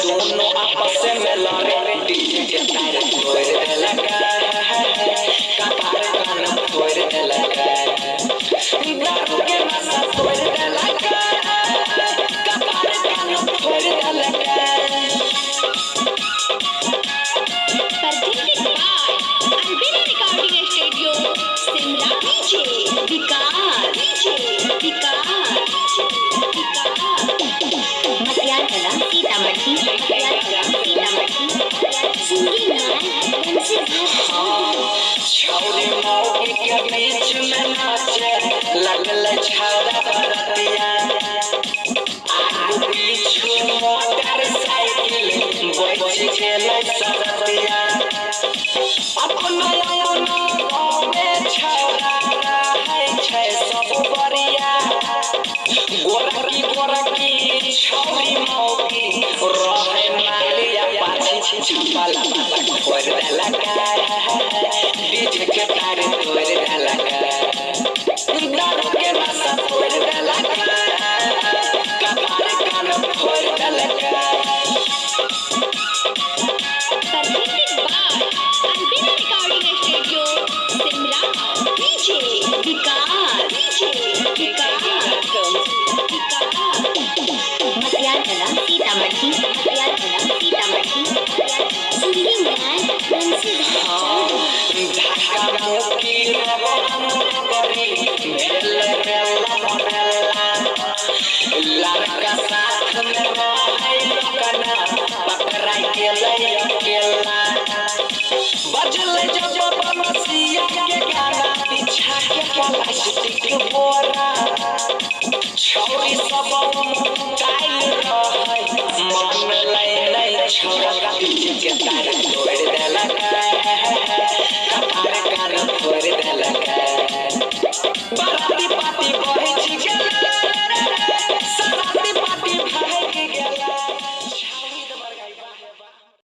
दोनों आपस में लड़े डीजे के तार तोड़ लगा कपार गाना तोड़ लगा दारू के नशा तोड़ लगा कपार गाना तोड़ लगा छौरी मौगी के बीच में नाचे लगल छौरा बरतिया आगू पीछू मोटरसाइकिल बैठ गेल सरतिया अपना में छौरा रहै छै सब बरिया गोरकी छौरी मौगी रहे मालिया पाछी चुपला छोड़ लगा डीजे के तार तोड़ लगा दारू के नशा तोड़ लगा कपार कान तोड़ लगा लड़का साथ में रहे लोकना पकड़ाई के अकेला बजल जब बंसिया के गाना बिछा के प्लास्टिक बोरा छौरी सब काइल